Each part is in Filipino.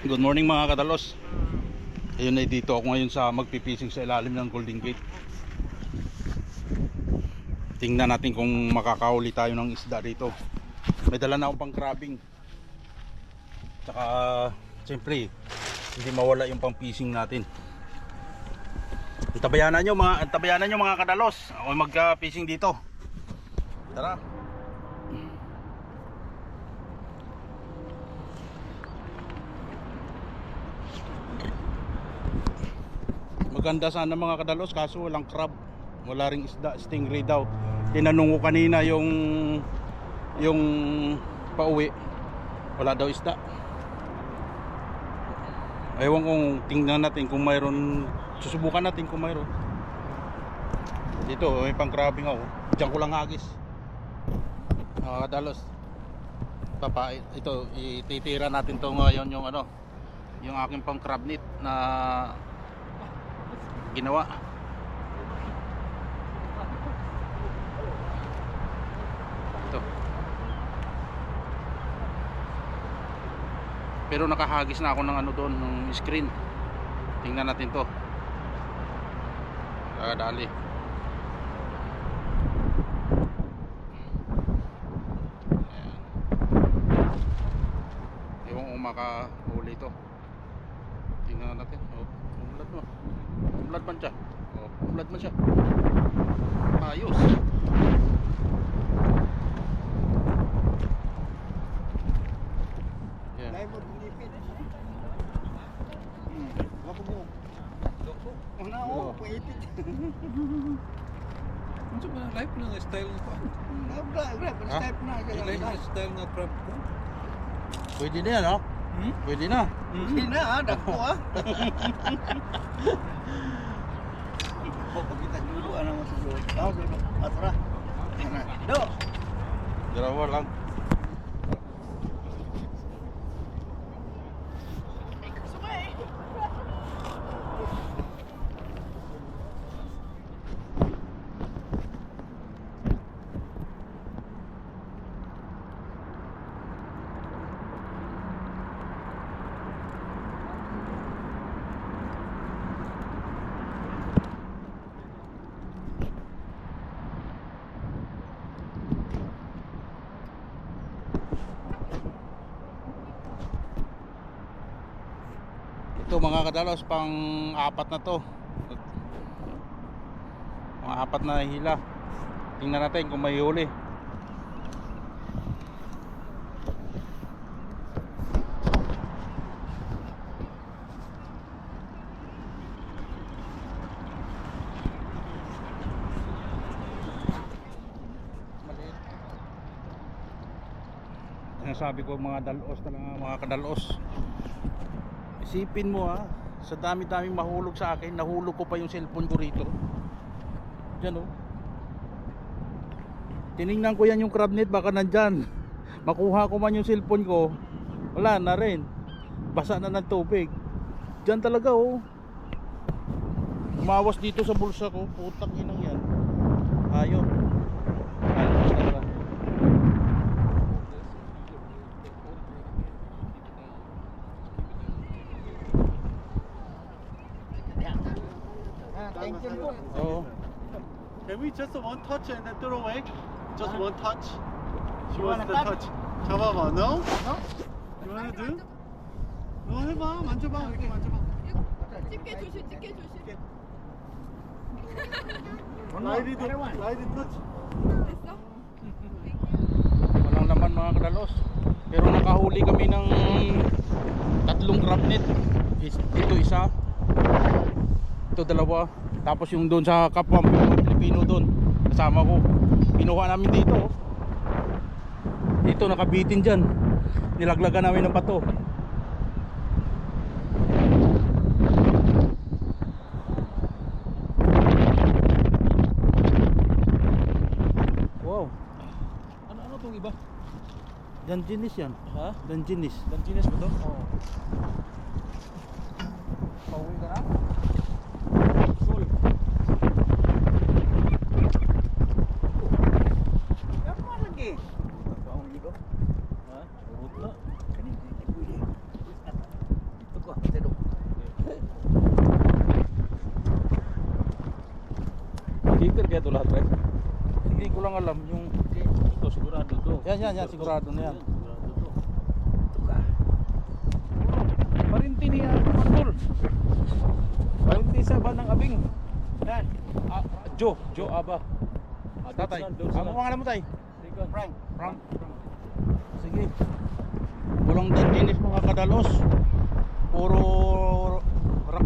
Good morning mga kadalos. Ayun ay dito ako ngayon sa magpipising sa ilalim ng Golden Gate. Tingnan natin kung makakahuli tayo ng isda dito. May dala na akong pang crabbing. Tsaka siyempre hindi mawala yung pang fishing natin. Tabayanan nyo mga kadalos. Ako mag-fishing dito. Tara. Maganda sana mga kadalos kaso walang crab, wala ring isda, stingray daw. Tinanong ko kanina yung pauwi, wala daw isda. Ewan kong tingnan natin kung mayroon, susubukan natin kung mayroon. Dito may pang crabbing ako, diyan ko lang hagis. Mga kadalos, ito ititira natin to ngayon yung yung aking pang crab net na ginawa. Ito. Pero nakahagis na ako ng doon, ng screen. Tingnan natin to. Dali. Ayan. Ewan kung makahuli ito. Tingnan natin. Umlad mo. Umlad man siya. Umlad man siya. Ayos. Yan. Live mo dilipid. Wako mo. Loko. Una ako, puitit. Unsa ba live na style ko? Live, step na. Live na style nga crab ko. Pwede na yan, no? Pwede na. Hindi na ha, dako ha. Pagkita dulu, ano mo susunod? Atra. Do. Dalawa lang. Ito mga kadalos, pang apat na to. Mga apat na hila. Tingnan natin kung may huli. Sabi ko mga dalos na lang, mga kadalos. Isipin mo sa dami-daming mahulog sa akin, nahulog ko pa yung cellphone ko rito. Diyan tinignan ko yan yung crab net, baka nandyan. Makuha ko man yung cellphone ko, wala na rin. Basa na ng tubig. Diyan talaga umawas dito sa bulsa ko, putang inang yan. Ayun. Ayun talaga. Oh. Can we just one touch and then throw away? Just Huh? one touch. She You wants wanna to touch? touch. 잡아봐. No? No? You wanna do? 너 해봐. 만져봐. 이렇게 만져봐. 집게 조심, 집게 조심. 라이디도 라이디 touch. 됐어? Walang laman mga kadalos. Pero nakahuli kami ng tatlong crab net. Ito isa, ito dalawa. Tapos yung doon sa kapwa Pilipino doon, kasama ko. Pinuha namin dito. Dito nakabitin dyan. Nilaglagan namin ng bato. Wow. Ano tong iba? Danjinis yan. Ha? Danjinis. Danjinis ba to? Oo. Pauwi ka na? Sul. Sticker kaya ito lahat, pre? Hindi ko lang alam yung... Ito sigurado to. Yan, sigurado na yan. Sigurado to. Parinti niya, Manbol. Parinti sa Banang Abing. Dan. Joe Aba. Tatay, ano pangalan mo tay? Frank. Frank. Sige. Walang dandinis mga kadalos. Puro rock.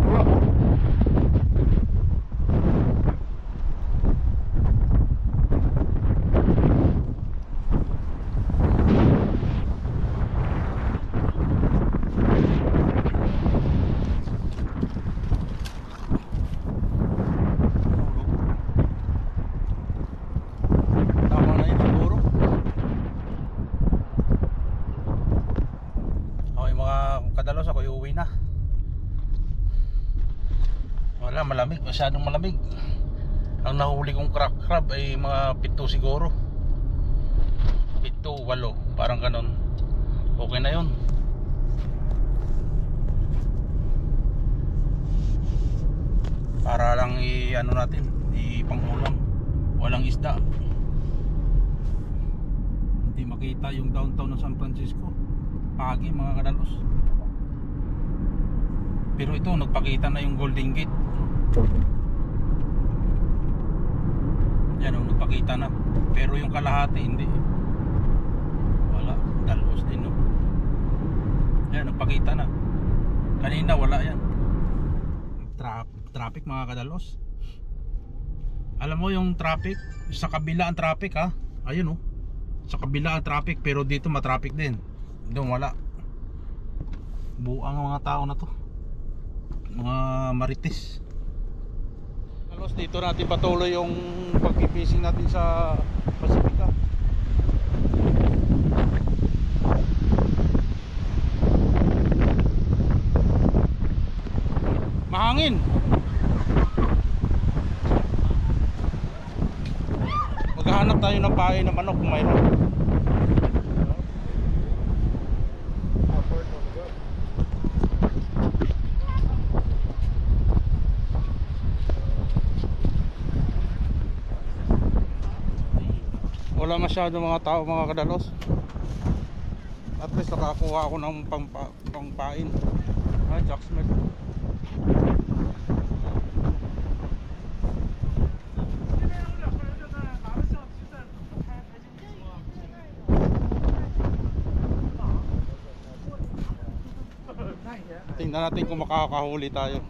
Tama na yun siguro. Okay mga kadalos, ako uuwi na. Wala, malamig, masyadong malamig. Ang nahuli kong crab ay mga 7 siguro. 7, 8, parang ganon. Okay na yun. Para lang i-ano natin, i-pangulam. Walang isda. Hindi makita yung downtown ng San Francisco. Pagi mga kadalos. Pero ito, nagpakita na yung Golden Gate. Yan o, nagpakita na. Pero yung kalahati hindi. Wala, dalos din no. Yan, nagpakita na. Kanina wala yan. Traffic mga kadalos. Alam mo yung traffic, sa kabila ang traffic ha. Ayun oh. Sa kabila ang traffic pero dito matraffic din. Doon wala. Buang ang mga tao na to. Mga marites. Halos dito natin patuloy yung pag-fishing natin sa Pacifica. Mahangin. Maghahanap tayo ng pain ng manok kung mayroon. Wala masyado mga tao mga kadalos. At least nakakuha ako ng pangpain. Jacksmith. Tingnan natin kung makakahuli tayo.